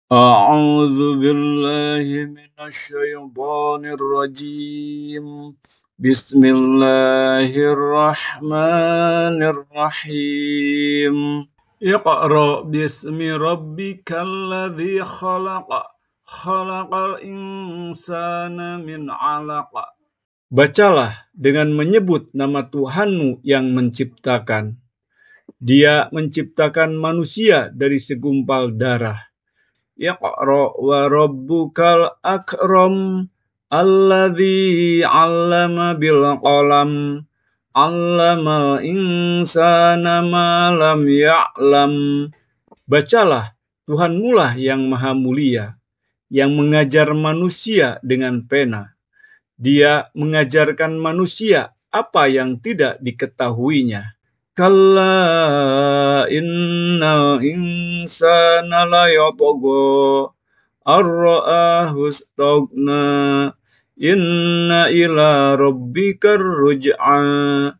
أعوذ بالله من الشيطان الرجيم. بسم الله الرحمن الرحيم. اقرأ باسم ربك الذي خلق خلق الإنسان من علق. Bacalah dengan menyebut nama Tuhanmu yang menciptakan. Dia menciptakan manusia dari segumpal darah. Iqra wa rabbukal akram alladzi 'allama bil qalam 'allamal insana ma lam ya'lam. Bacalah, Tuhanmulah yang maha mulia, yang mengajar manusia dengan pena. Dia mengajarkan manusia apa yang tidak diketahuinya. Kalla innal insana layatagha ar-ra'ahu istaghna inna ila rabbikar ruj'a.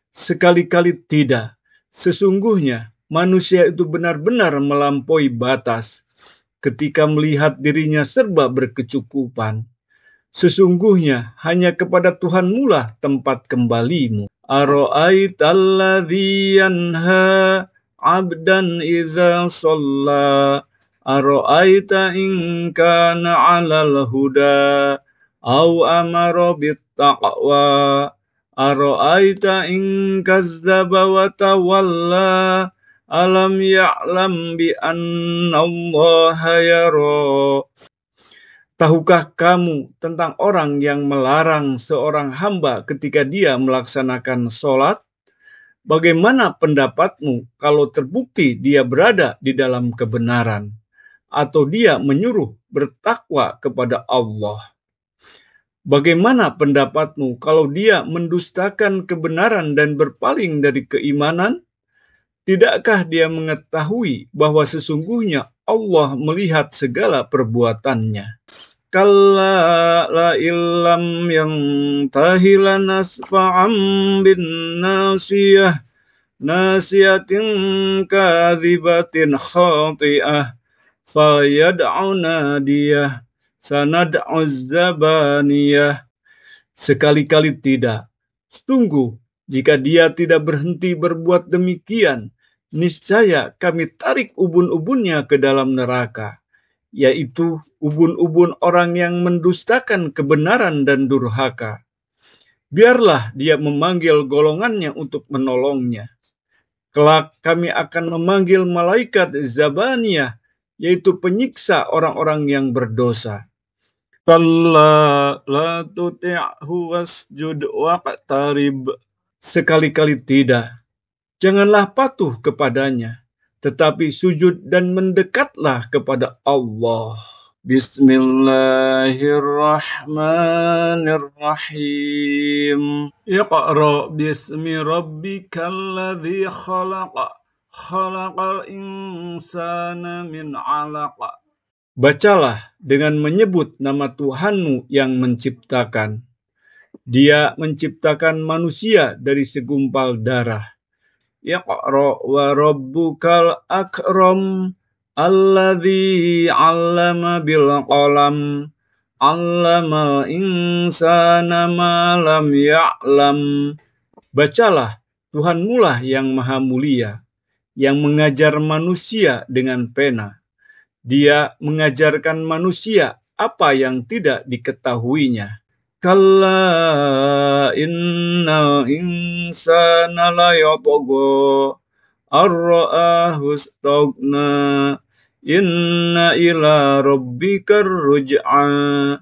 Sekali-kali tidak. Sesungguhnya manusia itu benar-benar melampaui batas ketika melihat dirinya serba berkecukupan. Sesungguhnya hanya kepada Tuhanmulah tempat kembalimu. Ara'aitalladzi yanha 'abdan idza shalla ara'aita in kana 'alal huda aw amara bittaqwa ara'aita in kazzaba wa tawalla alam ya'lam bi anna Allaha yara. Tahukah kamu tentang orang yang melarang seorang hamba ketika dia melaksanakan sholat? Bagaimana pendapatmu kalau terbukti dia berada di dalam kebenaran, atau dia menyuruh bertakwa kepada Allah? Bagaimana pendapatmu kalau dia mendustakan kebenaran dan berpaling dari keimanan? Tidakkah dia mengetahui bahwa sesungguhnya Allah melihat segala perbuatannya? Kalla la illam yantahi lanasfa'an bin nasiyah nasiyatin kadhibatin khati'ah fayad'u nadiyah sanad'uz zabaniyah. Sekali-kali tidak. Sungguh, jika dia tidak berhenti berbuat demikian, niscaya kami tarik ubun-ubunnya ke dalam neraka, yaitu ubun-ubun orang yang mendustakan kebenaran dan durhaka. Biarlah dia memanggil golongannya untuk menolongnya. Kelak kami akan memanggil malaikat Zabaniyah, yaitu penyiksa orang-orang yang berdosa. Kalla la tuti'hu wasjud waqtarib. Sekali-kali tidak. Janganlah patuh kepadanya, tetapi sujud dan mendekatlah kepada Allah. Bismillahirrahmanirrahim. Iqra bismi rabbikal ladzi khalaq khalaqal insana min 'alaq. Bacalah dengan menyebut nama Tuhanmu yang menciptakan. Dia menciptakan manusia dari segumpal darah. Iqra wa rabbukal akram alladzi 'allama bil qalam 'allamal insana ma lam ya'lam. Bacalah, Tuhanmulah yang maha mulia, yang mengajar manusia dengan pena. Dia mengajarkan manusia apa yang tidak diketahuinya. Kalla innal insana layatagha ar-ra'ahu istaghna inna ila rabbikar ruj'a.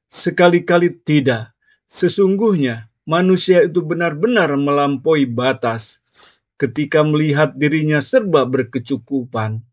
Sekali-kali tidak. Sesungguhnya manusia itu benar-benar melampaui batas ketika melihat dirinya serba berkecukupan.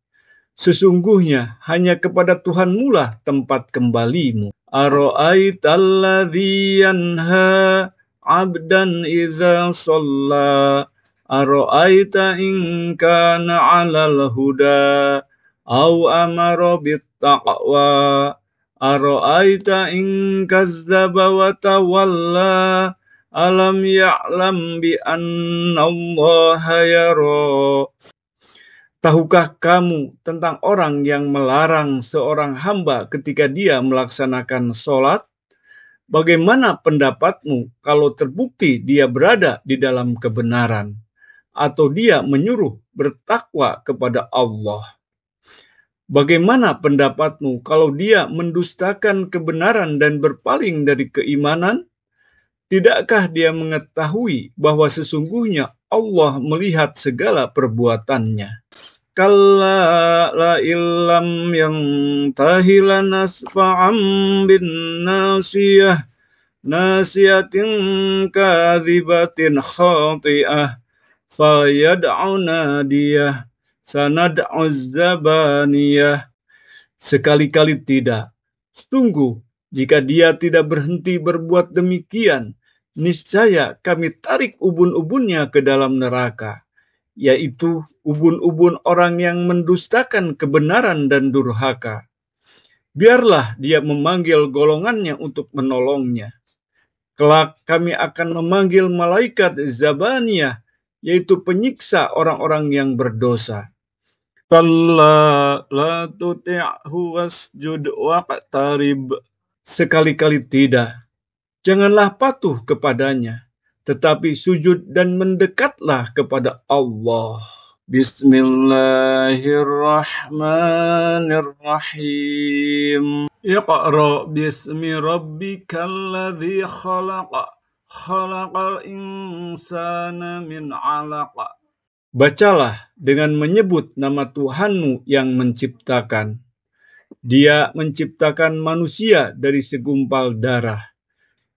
Sesungguhnya hanya kepada Tuhanmulah tempat kembalimu. Ara'aitalladzi yanha 'abdan idza shalla ara'aita in kana 'alal huda aw amara bittaqwa ara'aita in kazzaba wa tawalla alam ya'lam bi anna Allaha yara. Tahukah kamu tentang orang yang melarang seorang hamba ketika dia melaksanakan sholat? Bagaimana pendapatmu kalau terbukti dia berada di dalam kebenaran, atau dia menyuruh bertakwa kepada Allah? Bagaimana pendapatmu kalau dia mendustakan kebenaran dan berpaling dari keimanan? Tidakkah dia mengetahui bahwa sesungguhnya Allah melihat segala perbuatannya? Kalla la illam yantahi lanasfa'an bin nasiyah nasiyatin kadhibatin khati'ah fayad'u nadiyah sanad'u zabaniyah. Sekali-kali tidak. Sungguh, jika dia tidak berhenti berbuat demikian, niscaya kami tarik ubun-ubunnya ke dalam neraka, yaitu ubun-ubun orang yang mendustakan kebenaran dan durhaka. Biarlah dia memanggil golongannya untuk menolongnya. Kelak kami akan memanggil malaikat Zabaniyah, yaitu penyiksa orang-orang yang berdosa. Kalla la tuti'hu wasjud waqtarib. Sekali-kali tidak. Janganlah patuh kepadanya, tetapi sujud dan mendekatlah kepada Allah. Bismillahirrahmanirrahim. Iqra bismi rabbikal ladzi khalaq. Khalaqal insana min 'alaq. Bacalah dengan menyebut nama Tuhanmu yang menciptakan. Dia menciptakan manusia dari segumpal darah.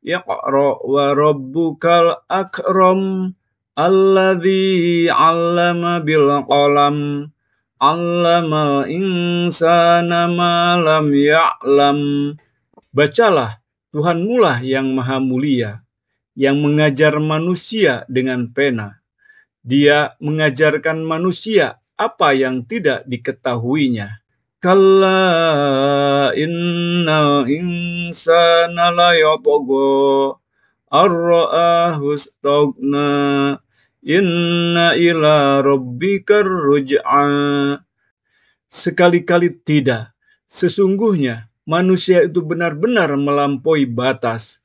Iqra wa rabbukal akram alladzi 'allama bil qalam 'allamal insana ma lam ya'lam. Bacalah, Tuhanmulah yang maha mulia, yang mengajar manusia dengan pena. Dia mengajarkan manusia apa yang tidak diketahuinya. Kalla innal insana la yatgha ar-ra'ahu istaghna inna ila rabbikar ruj'a. Sekali-kali tidak. Sesungguhnya manusia itu benar-benar melampaui batas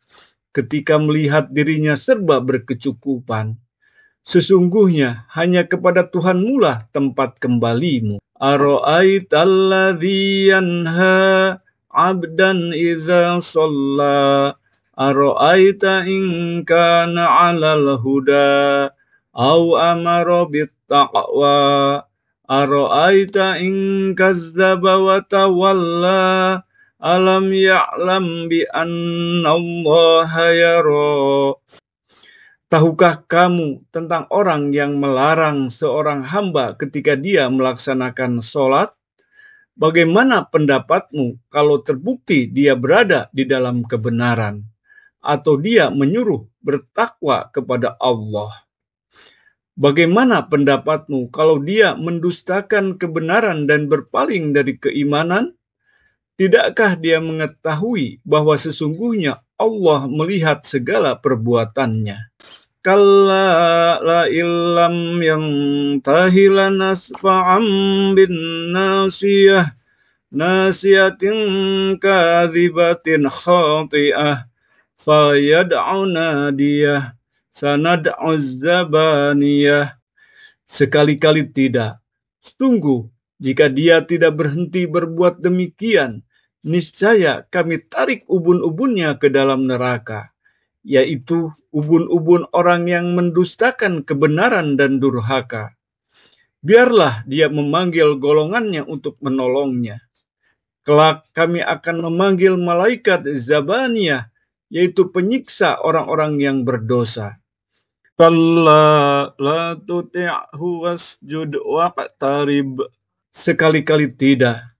ketika melihat dirinya serba berkecukupan. Sesungguhnya hanya kepada Tuhanmulah tempat kembalimu. Ara'aital ladzi yanha 'abdan idza shalla ara'aita in kana 'alal huda aw amara bit taqwa ara'aita in kazzaba wa tawalla alam ya'lam bi anna Allaha yara. Tahukah kamu tentang orang yang melarang seorang hamba ketika dia melaksanakan sholat? Bagaimana pendapatmu kalau terbukti dia berada di dalam kebenaran, atau dia menyuruh bertakwa kepada Allah? Bagaimana pendapatmu kalau dia mendustakan kebenaran dan berpaling dari keimanan? Tidakkah dia mengetahui bahwa sesungguhnya Allah melihat segala perbuatannya? Kalla la illam yantahi lanasfa'an bin nasiyah nasiyatin kadhibatin khati'ah fayad'u nadiyah sanad'u zabaniyah. Sekali-kali tidak. Sungguh, jika dia tidak berhenti berbuat demikian, niscaya kami tarik ubun-ubunnya ke dalam neraka, yaitu ubun-ubun orang yang mendustakan kebenaran dan durhaka. Biarlah dia memanggil golongannya untuk menolongnya. Kelak kami akan memanggil malaikat Zabaniyah, yaitu penyiksa orang-orang yang berdosa. Kalla la tuti'hu wasjud waqtarib. Sekali-kali tidak.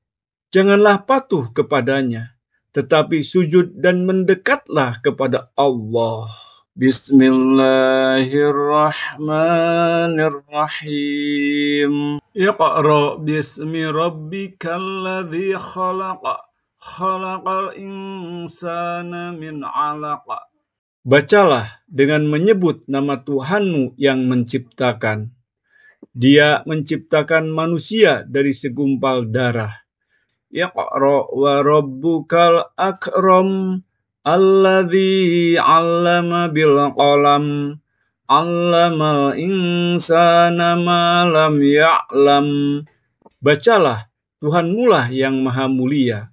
Janganlah patuh kepadanya, tetapi sujud dan mendekatlah kepada Allah. Bismillahirrahmanirrahim. Iqra bismi rabbikal ladzi khalaq. Khalaqal insana min 'alaq. Bacalah dengan menyebut nama Tuhanmu yang menciptakan. Dia menciptakan manusia dari segumpal darah. Iqra wa rabbukal akram alladzi 'allama bil qalam 'allamal insana ma lam ya'lam. Bacalah, Tuhanmulah yang maha mulia,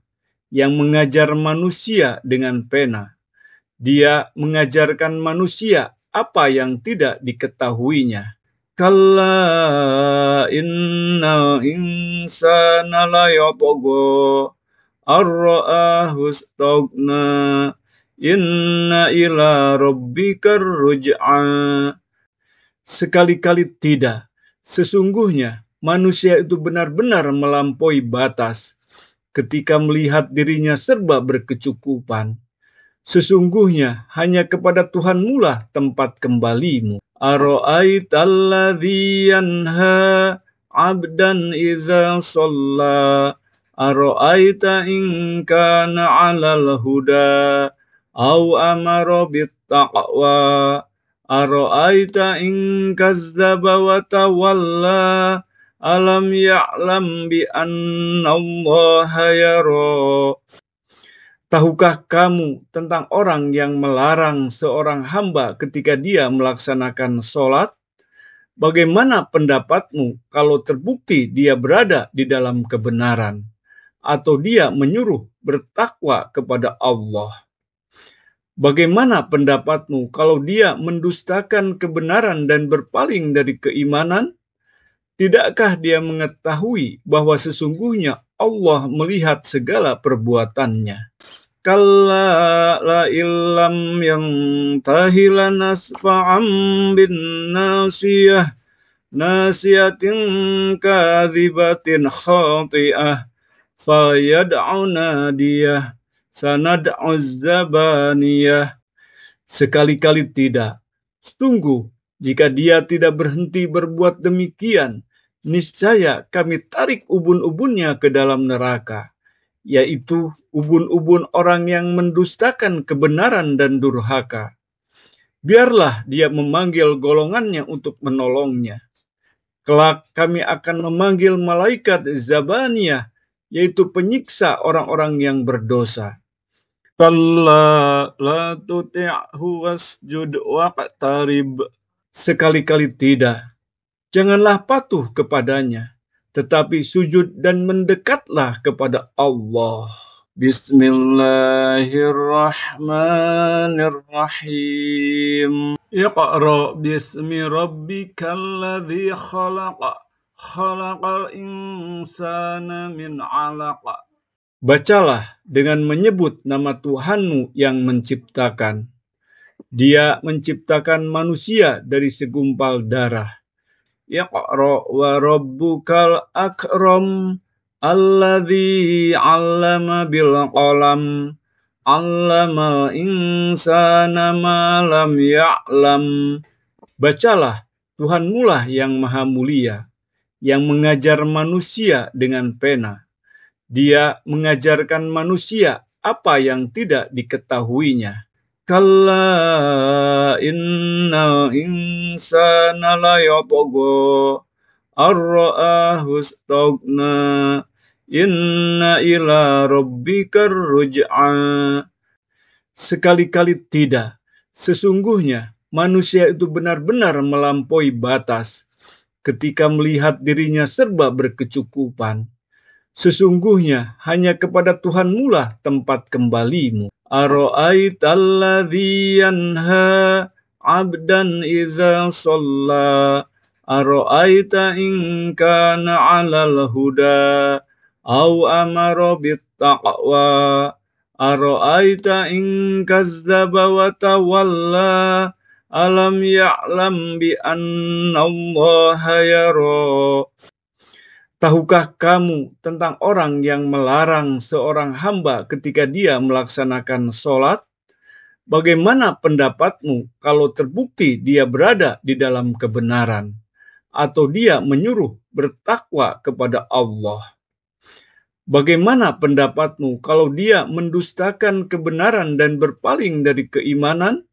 yang mengajar manusia dengan pena. Dia mengajarkan manusia apa yang tidak diketahuinya. Kalla innal insana layatgha ar-ra'ahu istaghna inna ila rabbikar ruj'a. Sekali-kali tidak. Sesungguhnya manusia itu benar-benar melampaui batas ketika melihat dirinya serba berkecukupan. Sesungguhnya hanya kepada Tuhanmulah tempat kembalimu. Ara'aitalladzi yanha 'abdan idza shalla ara'aita in kana 'alal huda au amara bittaqwa ara'aita in kazzaba wa tawalla alam ya'lam bi anna Allaha yara. Tahukah kamu tentang orang yang melarang seorang hamba ketika dia melaksanakan sholat? Bagaimana pendapatmu kalau terbukti dia berada di dalam kebenaran, atau dia menyuruh bertakwa kepada Allah? Bagaimana pendapatmu kalau dia mendustakan kebenaran dan berpaling dari keimanan? Tidakkah dia mengetahui bahwa sesungguhnya Allah melihat segala perbuatannya? Kalla la illam yantahi lanasfa'an bin nasiyah nasiyatin kadhibatin khati'ah fayad'u nadiyah sanad'uz zabaniyah. Sekali-kali tidak. Sungguh, jika dia tidak berhenti berbuat demikian, niscaya kami tarik ubun-ubunnya ke dalam neraka, yaitu ubun-ubun orang yang mendustakan kebenaran dan durhaka. Biarlah dia memanggil golongannya untuk menolongnya. Kelak kami akan memanggil malaikat Zabaniyah, yaitu penyiksa orang-orang yang berdosa. Kalla la tuti'hu wasjud waqtarib. Sekali-kali tidak. Janganlah patuh kepadanya, tetapi sujud dan mendekatlah kepada Allah. Bismillahirrahmanirrahim. Iqra bismi rabbikal ladzi khalaq. Khalaqal insana min 'alaq. Bacalah dengan menyebut nama Tuhanmu yang menciptakan. Dia menciptakan manusia dari segumpal darah. Iqra wa rabbukal akram alladzi 'allama bil qalam 'allamal insana ma lam ya'lam. Bacalah, Tuhanmulah yang maha mulia, yang mengajar manusia dengan pena. Dia mengajarkan manusia apa yang tidak diketahuinya. Kalla innal insana layatgha ar-ra'ahu istaghna inna ila rabbikar ruj'a. Sekali-kali tidak. Sesungguhnya manusia itu benar-benar melampaui batas ketika melihat dirinya serba berkecukupan. Sesungguhnya hanya kepada Tuhanmulah tempat kembalimu. Ara'aitalladzi yanha 'abdan idza shalla ara'aita in kana 'alal huda au amara bittaqwa ara'aita in kazzaba wa tawalla alam ya'lam bi anna Allaha yara. Tahukah kamu tentang orang yang melarang seorang hamba ketika dia melaksanakan sholat? Bagaimana pendapatmu kalau terbukti dia berada di dalam kebenaran, atau dia menyuruh bertakwa kepada Allah? Bagaimana pendapatmu kalau dia mendustakan kebenaran dan berpaling dari keimanan?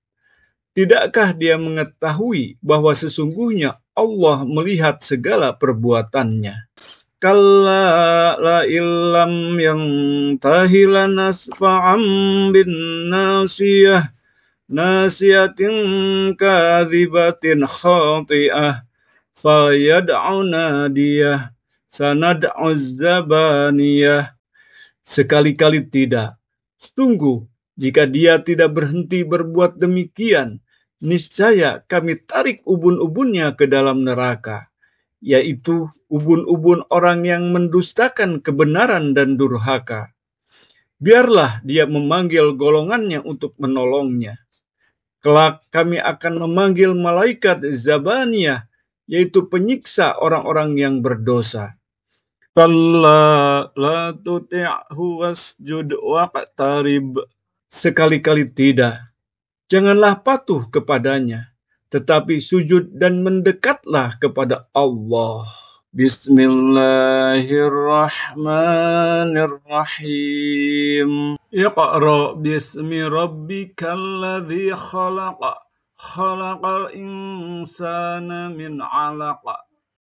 Tidakkah dia mengetahui bahwa sesungguhnya Allah melihat segala perbuatannya. Kalla la illam yantahi lanasfa'an bin nasiyah nasiyatin kadhibatin khati'ah fayad'u nadiyah sanad'uz zabaniyah. Sekali-kali tidak. Sungguh, jika dia tidak berhenti berbuat demikian, niscaya kami tarik ubun-ubunnya ke dalam neraka, yaitu ubun-ubun orang yang mendustakan kebenaran dan durhaka. Biarlah dia memanggil golongannya untuk menolongnya. Kelak kami akan memanggil malaikat Zabaniyah, yaitu penyiksa orang-orang yang berdosa. Kalla la tuti'hu wasjud waqtarib. Sekali-kali tidak. Janganlah patuh kepadanya, tetapi sujud dan mendekatlah kepada Allah. Bismillahirrahmanirrahim. Iqra bismi rabbikal ladzi khalaq. Khalaqal insana min 'alaq.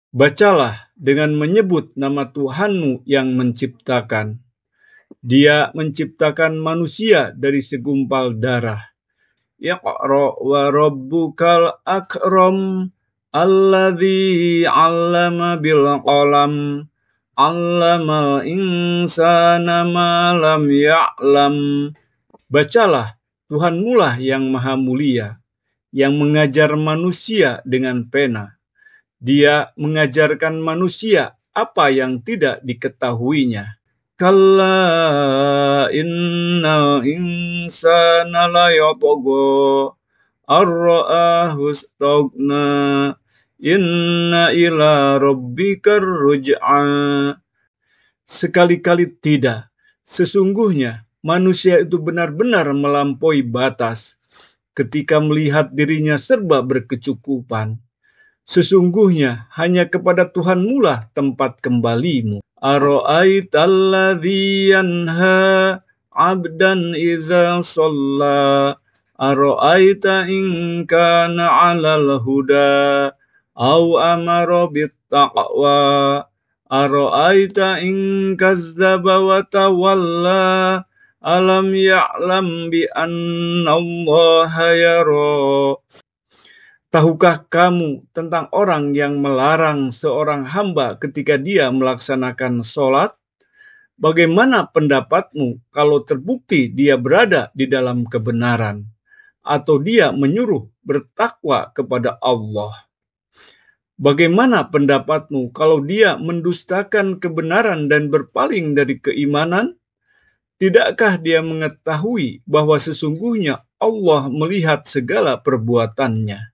Bacalah dengan menyebut nama Tuhanmu yang menciptakan. Dia menciptakan manusia dari segumpal darah. Iqra wa rabbukal akram alladzi 'allama bil qalam 'allamal insana ma lam ya'lam. Bacalah, Tuhanmulah yang maha mulia, yang mengajar manusia dengan pena. Dia mengajarkan manusia apa yang tidak diketahuinya. Kalla innal insana layatgha ar-ra'ahu istaghna inna ila rabbikar ruj'a. Sekali-kali tidak. Sesungguhnya manusia itu benar-benar melampaui batas ketika melihat dirinya serba berkecukupan. Sesungguhnya hanya kepada Tuhanmulah tempat kembalimu. Ara'aital ladzi yanha 'abdan idza shalla ara'aita in kana 'alal huda aw amara bit taqwa ara'aita in kazzaba wa tawalla alam ya'lam bi anna Allaha yara. Tahukah kamu tentang orang yang melarang seorang hamba ketika dia melaksanakan sholat? Bagaimana pendapatmu kalau terbukti dia berada di dalam kebenaran, atau dia menyuruh bertakwa kepada Allah? Bagaimana pendapatmu kalau dia mendustakan kebenaran dan berpaling dari keimanan? Tidakkah dia mengetahui bahwa sesungguhnya Allah melihat segala perbuatannya?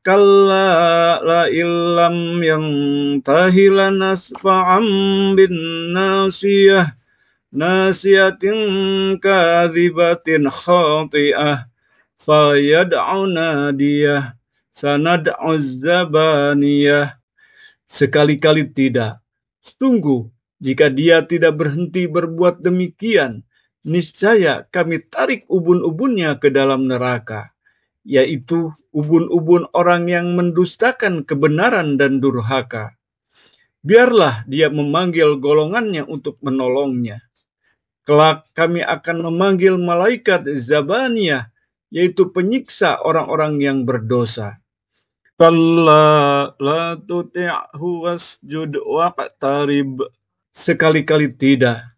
Kalla la illam yantahi lanasfa'an bin nasiyah nasiyatin kadhibatin khati'ah fayad'u nadiyah sanad'uz zabaniyah. Sekali-kali tidak. Sungguh, jika dia tidak berhenti berbuat demikian, niscaya kami tarik ubun-ubunnya ke dalam neraka, yaitu ubun-ubun orang yang mendustakan kebenaran dan durhaka. Biarlah dia memanggil golongannya untuk menolongnya. Kelak kami akan memanggil malaikat Zabaniyah, yaitu penyiksa orang-orang yang berdosa. Kalla la tuti'hu wasjud waqtarib. Sekali-kali tidak.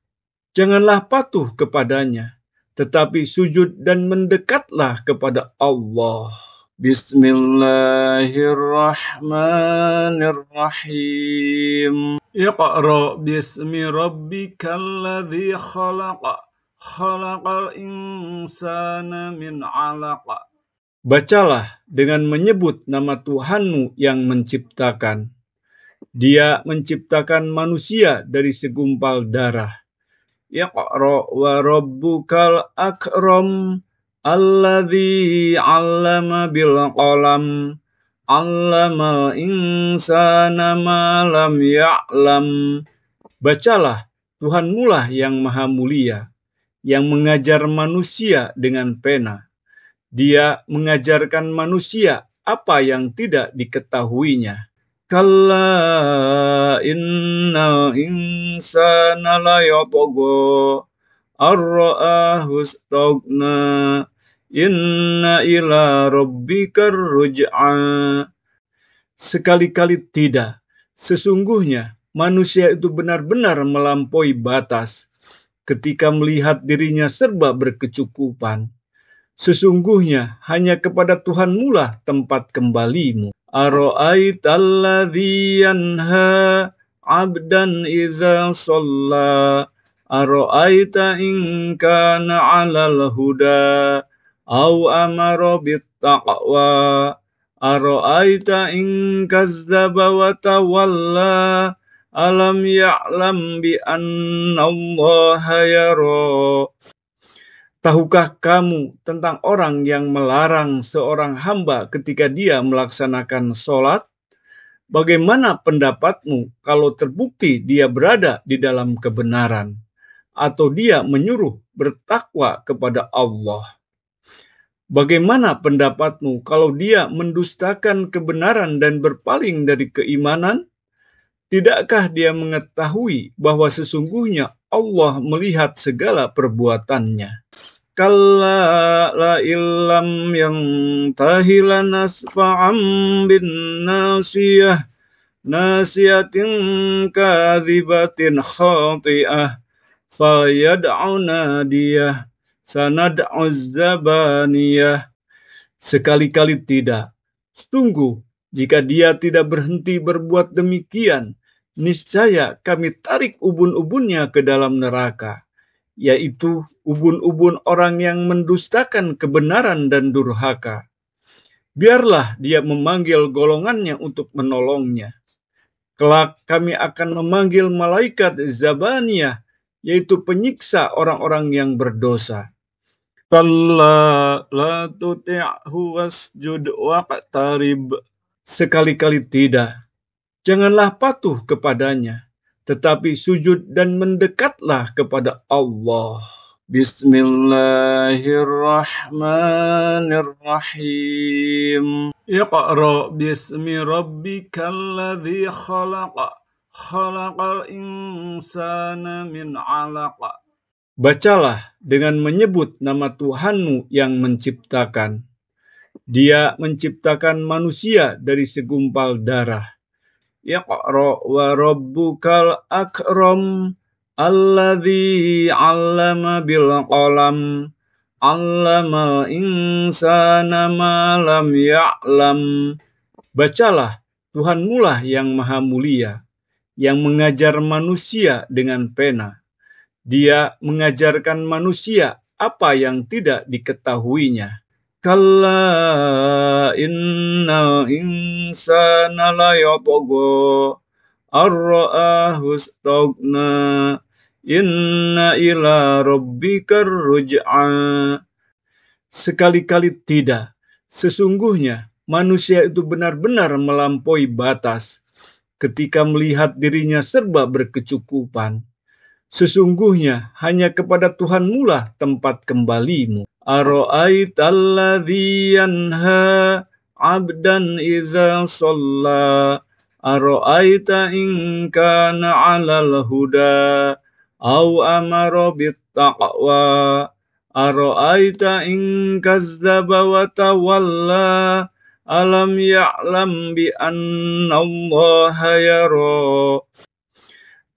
Janganlah patuh kepadanya, tetapi sujud dan mendekatlah kepada Allah. Bismillahirrahmanirrahim. Iqra bismi rabbikal ladzi khalaq. Khalaqal insana min 'alaq. Bacalah dengan menyebut nama Tuhanmu yang menciptakan. Dia menciptakan manusia dari segumpal darah. Iqra wa rabbukal akram alladzi 'allama bil qalam 'allamal insana ma lam ya'lam. Bacalah, Tuhanmulah yang maha mulia, yang mengajar manusia dengan pena. Dia mengajarkan manusia apa yang tidak diketahuinya. Kalla innal insana layatgha ar-ra'ahu istaghna inna ila rabbikar ruj'a. Sekali-kali tidak. Sesungguhnya manusia itu benar-benar melampaui batas ketika melihat dirinya serba berkecukupan. Sesungguhnya hanya kepada Tuhanmu lah tempat kembalimu. Ara'aitalladzi yanha 'abdan idza shalla ara'aita in kana 'alal huda au amara bittaqwa ara'aita in kazzaba wa tawalla alam ya'lam bi anna Allaha yara. Tahukah kamu tentang orang yang melarang seorang hamba ketika dia melaksanakan sholat? Bagaimana pendapatmu kalau terbukti dia berada di dalam kebenaran, atau dia menyuruh bertakwa kepada Allah? Bagaimana pendapatmu kalau dia mendustakan kebenaran dan berpaling dari keimanan? Tidakkah dia mengetahui bahwa sesungguhnya Allah melihat segala perbuatannya? Kalla la illam yantahi lanasfa'an bin nasiyah nasiyatin kadhibatin khati'ah fayad'u nadiyah sanad'u zabaniyah. Sekali-kali tidak. Sungguh, jika dia tidak berhenti berbuat demikian, niscaya kami tarik ubun-ubunnya ke dalam neraka, yaitu ubun-ubun orang yang mendustakan kebenaran dan durhaka. Biarlah dia memanggil golongannya untuk menolongnya. Kelak kami akan memanggil malaikat Zabaniyah, yaitu penyiksa orang-orang yang berdosa. Kalla la tuti'hu wasjud waqtarib. Sekali-kali tidak. Janganlah patuh kepadanya, tetapi sujud dan mendekatlah kepada Allah. Bismillahirrahmanirrahim. Iqra bismi rabbikal ladzi khalaq. Khalaqal insana min 'alaq. Bacalah dengan menyebut nama Tuhanmu yang menciptakan. Dia menciptakan manusia dari segumpal darah. Iqra wa rabbukal akram alladzi 'allama bil qalam 'allamal insana ma lam ya'lam. Bacalah, Tuhanmu lah yang maha mulia, yang mengajar manusia dengan pena. Dia mengajarkan manusia apa yang tidak diketahuinya. Kalla innal insana layatgha ar-ra'ahu istaghna inna ila rabbikar ruj'a. Sekali-kali tidak. Sesungguhnya manusia itu benar-benar melampaui batas ketika melihat dirinya serba berkecukupan. Sesungguhnya hanya kepada Tuhanmu lah tempat kembalimu. Ara'aitalladzi yanha 'abdan idza shalla ara'aita in kana 'alal huda au amara bittaqwa ara'aita in kazzaba wa tawalla alam ya'lam bi anna Allaha yara.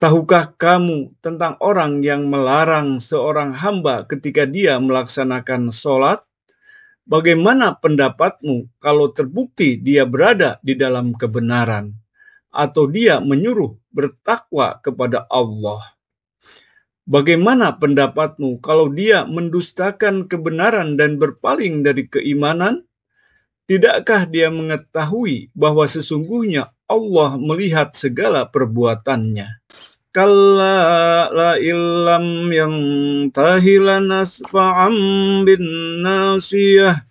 Tahukah kamu tentang orang yang melarang seorang hamba ketika dia melaksanakan sholat? Bagaimana pendapatmu kalau terbukti dia berada di dalam kebenaran, atau dia menyuruh bertakwa kepada Allah? Bagaimana pendapatmu kalau dia mendustakan kebenaran dan berpaling dari keimanan? Tidakkah dia mengetahui bahwa sesungguhnya Allah melihat segala perbuatannya? Kalla la illam yantahi lanasfa'an bin nasiyah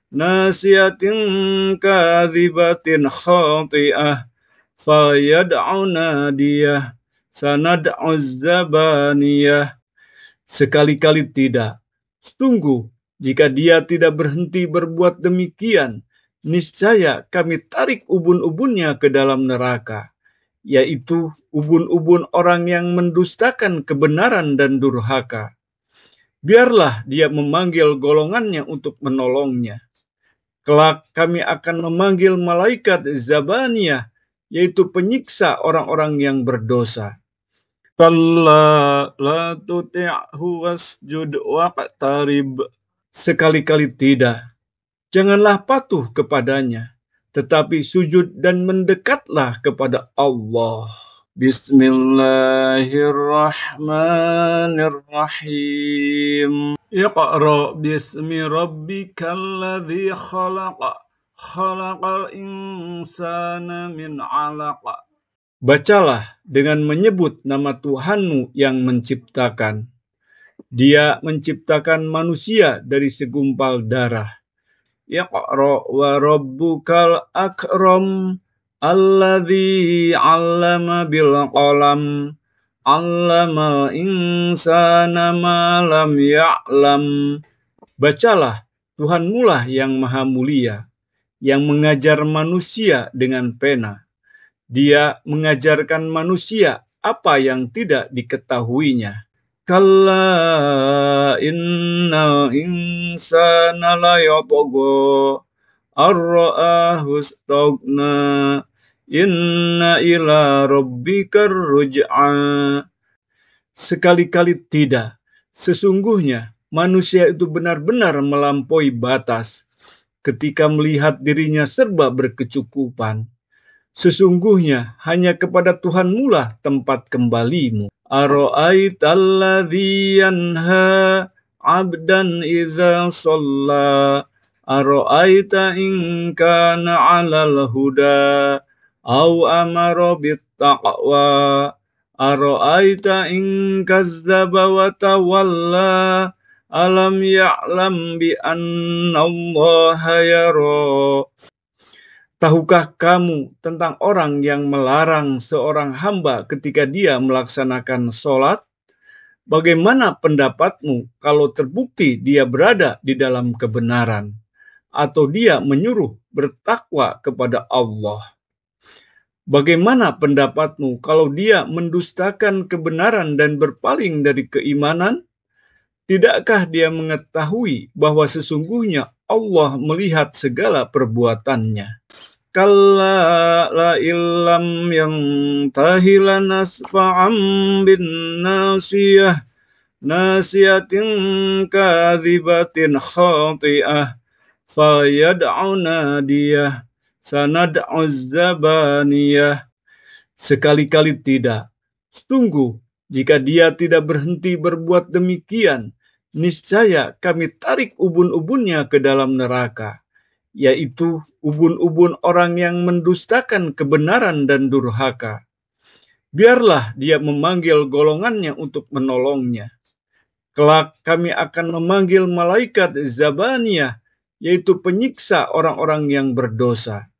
nasiyatin kadhibatin khati'ah fayad'u nadiyah sanad'u zabaniyah. Sekali-kali tidak. Sungguh, jika dia tidak berhenti berbuat demikian, niscaya kami tarik ubun-ubunnya ke dalam neraka, yaitu ubun-ubun orang yang mendustakan kebenaran dan durhaka. Biarlah dia memanggil golongannya untuk menolongnya. Kelak kami akan memanggil malaikat Zabaniyah, yaitu penyiksa orang-orang yang berdosa. Kalla la tuti'hu wasjud waqtarib. Sekali-kali tidak. Janganlah patuh kepadanya, tetapi sujud dan mendekatlah kepada Allah. Bismillahirrahmanirrahim. Iqra bismi rabbikal ladzi khalaq. Khalaqal insana min 'alaq. Bacalah dengan menyebut nama Tuhanmu yang menciptakan. Dia menciptakan manusia dari segumpal darah. Iqra wa rabbukal akram alladzi 'allama bil qalam 'allamal insana ma lam ya'lam. Bacalah, Tuhanmulah yang maha mulia, yang mengajar manusia dengan pena. Dia mengajarkan manusia apa yang tidak diketahuinya. Kalla innal insana la yatgha ar-ra'ahu istaghna inna ila rabbikar ruj'a. Sekali-kali tidak. Sesungguhnya manusia itu benar-benar melampaui batas ketika melihat dirinya serba berkecukupan. Sesungguhnya hanya kepada Tuhanmulah tempat kembalimu. Ara'aital ladzi yanha 'abdan idza shalla ara'aita in kana 'alal huda aw amara bit taqwa ara'aita in kazzaba wa tawalla alam ya'lam bi anna Allaha yara. Tahukah kamu tentang orang yang melarang seorang hamba ketika dia melaksanakan sholat? Bagaimana pendapatmu kalau terbukti dia berada di dalam kebenaran, atau dia menyuruh bertakwa kepada Allah? Bagaimana pendapatmu kalau dia mendustakan kebenaran dan berpaling dari keimanan? Tidakkah dia mengetahui bahwa sesungguhnya Allah melihat segala perbuatannya? Kalla la illam yantahi lanasfa'an bin nasiyah nasiyatin kadhibatin khati'ah fayad'u nadiyah sanad'u zabaniyah. Sekali-kali tidak. Sungguh, jika dia tidak berhenti berbuat demikian, niscaya kami tarik ubun-ubunnya ke dalam neraka, yaitu ubun-ubun orang yang mendustakan kebenaran dan durhaka. Biarlah dia memanggil golongannya untuk menolongnya. Kelak kami akan memanggil malaikat Zabaniyah, yaitu penyiksa orang-orang yang berdosa.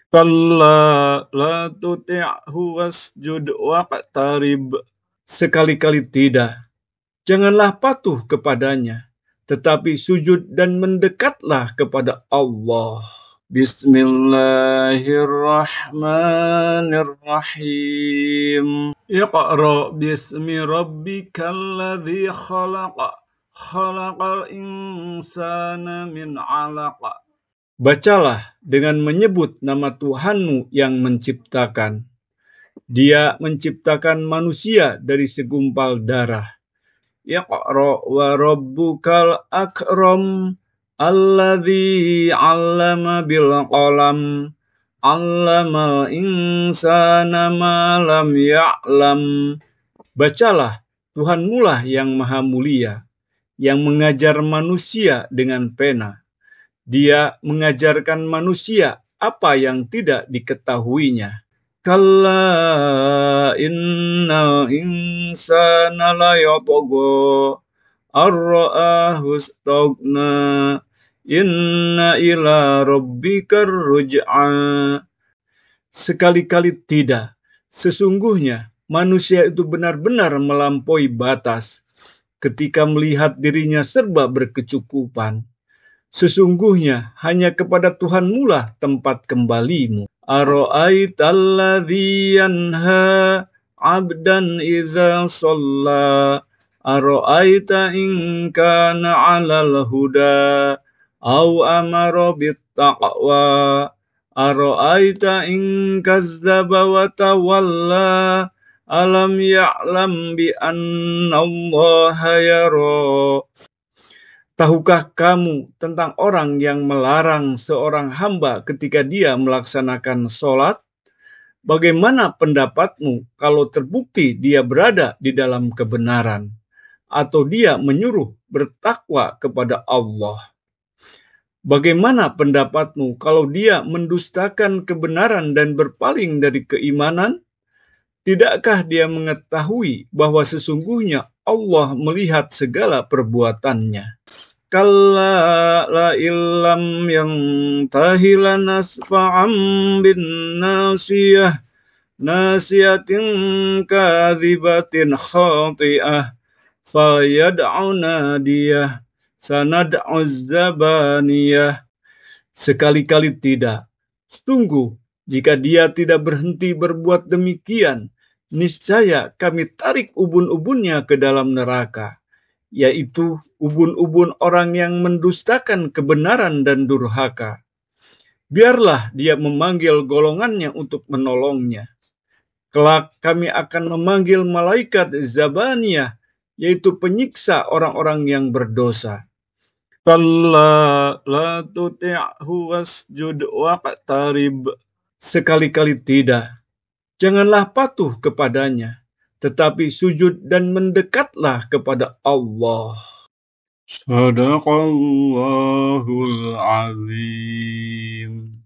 Kalla la tuti'hu wasjud waqtarib. Sekali-kali tidak. Janganlah patuh kepadanya, tetapi sujud dan mendekatlah kepada Allah. Bismillahirrahmanirrahim. Iqra bismi rabbikal ladzi khalaq. Khalaqal insana min 'alaq. Bacalah dengan menyebut nama Tuhanmu yang menciptakan. Dia menciptakan manusia dari segumpal darah. Iqra wa rabbukal akram alladzi 'allama bil qalam 'allamal insana ma lam ya'lam. Bacalah, Tuhanmulah yang maha mulia, yang mengajar manusia dengan pena. Dia mengajarkan manusia apa yang tidak diketahuinya. Kalla innal insana la yatgha ar-ra'ahu istaghna inna ila rabbikar ruj'a. Sekali-kali tidak. Sesungguhnya manusia itu benar-benar melampaui batas ketika melihat dirinya serba berkecukupan. Sesungguhnya hanya kepada Tuhanmu lah tempat kembalimu. Ara'aitalladzi yanha 'abdan idza shalla ara'aita in kana 'alal huda aw amara bittaqwa ara'aita in kadzdzaba wa tawalla alam ya'lam bi anna Allaha yara. Tahukah kamu tentang orang yang melarang seorang hamba ketika dia melaksanakan sholat? Bagaimana pendapatmu kalau terbukti dia berada di dalam kebenaran, atau dia menyuruh bertakwa kepada Allah? Bagaimana pendapatmu kalau dia mendustakan kebenaran dan berpaling dari keimanan? Tidakkah dia mengetahui bahwa sesungguhnya Allah melihat segala perbuatannya? Kalla la illam yantahi lanasfa'an bin nasiyah nasiyatin kadhibatin khati'ah fayad'u nadiyah sanad'uz zabaniyah. Sekali-kali tidak. Sungguh, jika dia tidak berhenti berbuat demikian, niscaya kami tarik ubun-ubunnya ke dalam neraka, yaitu ubun-ubun orang yang mendustakan kebenaran dan durhaka. Biarlah dia memanggil golongannya untuk menolongnya. Kelak kami akan memanggil malaikat Zabaniyah, yaitu penyiksa orang-orang yang berdosa. Kalla la tuti'hu wasjud waqtarib. Sekali-kali tidak. Janganlah patuh kepadanya, tetapi sujud dan mendekatlah kepada Allah. Sadaqallahul azim.